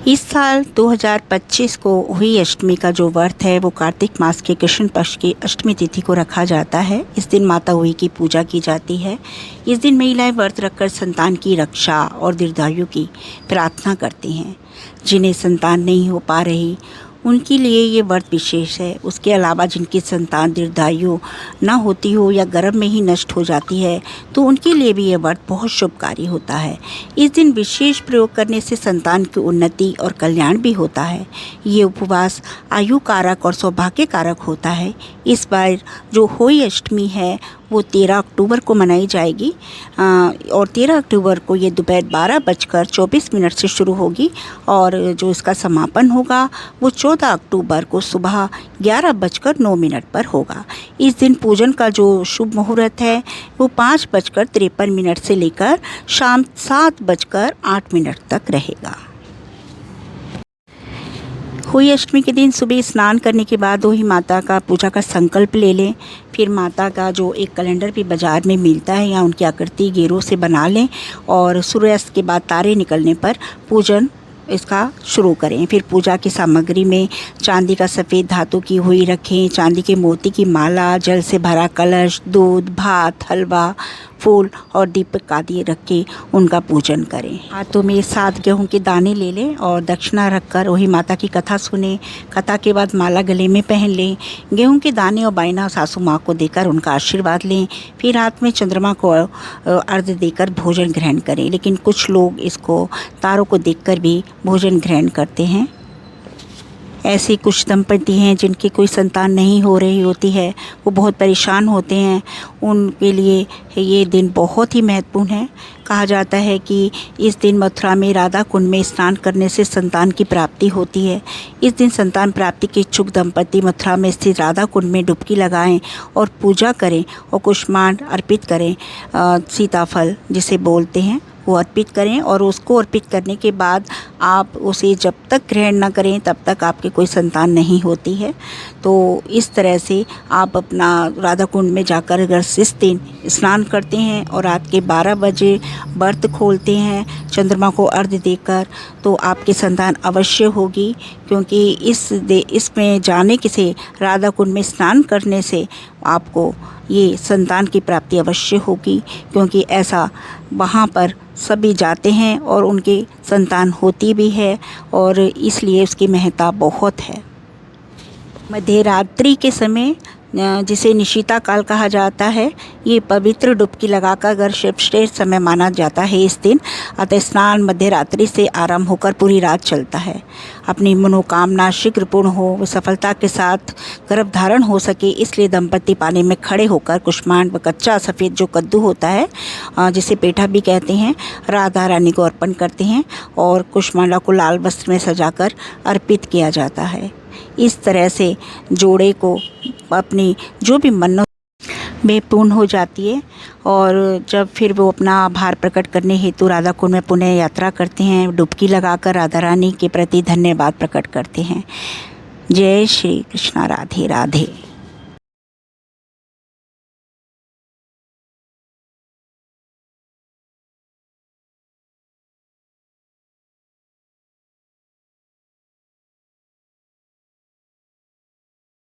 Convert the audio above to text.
इस साल 2025 को हुई अष्टमी का जो व्रत है वो कार्तिक मास के कृष्ण पक्ष की अष्टमी तिथि को रखा जाता है। इस दिन माता हुई की पूजा की जाती है। इस दिन महिलाएं व्रत रखकर संतान की रक्षा और दीर्घायु की प्रार्थना करती हैं। जिन्हें संतान नहीं हो पा रही उनके लिए ये व्रत विशेष है। उसके अलावा जिनकी संतान दीर्घायु ना होती हो या गर्भ में ही नष्ट हो जाती है तो उनके लिए भी ये व्रत बहुत शुभकारी होता है। इस दिन विशेष प्रयोग करने से संतान की उन्नति और कल्याण भी होता है। ये उपवास आयु कारक और सौभाग्य कारक होता है। इस बार जो होई अष्टमी है वो 13 अक्टूबर को मनाई जाएगी और 13 अक्टूबर को ये दोपहर 12:24 से शुरू होगी और जो इसका समापन होगा वो 14 अक्टूबर को सुबह 11:09 पर होगा। इस दिन पूजन का जो शुभ मुहूर्त है वो 5:53 से लेकर शाम 7:08 तक रहेगा। होई अष्टमी के दिन सुबह स्नान करने के बाद वही माता का पूजा का संकल्प ले लें। फिर माता का जो एक कैलेंडर भी बाज़ार में मिलता है या उनकी आकृति गेरों से बना लें और सूर्यास्त के बाद तारे निकलने पर पूजन इसका शुरू करें। फिर पूजा की सामग्री में चांदी का सफ़ेद धातु की हुई रखें, चांदी के मोती की माला, जल से भरा कलश, दूध, भात, हलवा, फूल और दीपक आदि रख के उनका पूजन करें। हाथों में 7 गेहूं के दाने ले लें और दक्षिणा रखकर वही माता की कथा सुने। कथा के बाद माला गले में पहन लें। गेहूं के दाने और बायना सासू माँ को देकर उनका आशीर्वाद लें। फिर हाथ में चंद्रमा को अर्घ्य देकर भोजन ग्रहण करें। लेकिन कुछ लोग इसको तारों को देखकर भी भोजन ग्रहण करते हैं। ऐसे कुछ दंपति हैं जिनकी कोई संतान नहीं हो रही होती है, वो बहुत परेशान होते हैं। उनके लिए ये दिन बहुत ही महत्वपूर्ण है। कहा जाता है कि इस दिन मथुरा में राधा कुंड में स्नान करने से संतान की प्राप्ति होती है। इस दिन संतान प्राप्ति के इच्छुक दंपति मथुरा में स्थित राधा कुंड में डुबकी लगाएं और पूजा करें और कुष्मांड अर्पित करें। सीताफल जिसे बोलते हैं वो अर्पित करें और उसको अर्पित करने के बाद आप उसे जब तक ग्रहण ना करें तब तक आपके कोई संतान नहीं होती है। तो इस तरह से आप अपना राधा कुंड में जाकर अगर इस दिन स्नान करते हैं और रात के 12 बजे व्रत खोलते हैं चंद्रमा को अर्घ्य देकर तो आपकी संतान अवश्य होगी। क्योंकि इसमें जाने से राधा कुंड में स्नान करने से आपको ये संतान की प्राप्ति अवश्य होगी। क्योंकि ऐसा वहाँ पर सभी जाते हैं और उनकी संतान होती भी है और इसलिए उसकी महत्ता बहुत है। मध्य रात्रि के समय जिसे निशिता काल कहा जाता है, ये पवित्र डुबकी लगाकर अगर सर्वश्रेष्ठ समय माना जाता है इस दिन। अतः स्नान मध्य रात्रि से आरंभ होकर पूरी रात चलता है। अपनी मनोकामना शीघ्र पूर्ण हो, व सफलता के साथ गर्भ धारण हो सके, इसलिए दंपति पानी में खड़े होकर कुष्मांड व कच्चा सफ़ेद जो कद्दू होता है जिसे पेठा भी कहते हैं, राधा रानी को अर्पण करते हैं और कुष्मांडा को लाल वस्त्र में सजाकर अर्पित किया जाता है। इस तरह से जोड़े को अपनी जो भी मन्नत में पूर्ण हो जाती है और जब फिर वो अपना आभार प्रकट करने हेतु राधा कुंड में पुण्य यात्रा करते हैं, डुबकी लगाकर राधा रानी के प्रति धन्यवाद प्रकट करते हैं। जय श्री कृष्णा, राधे राधे।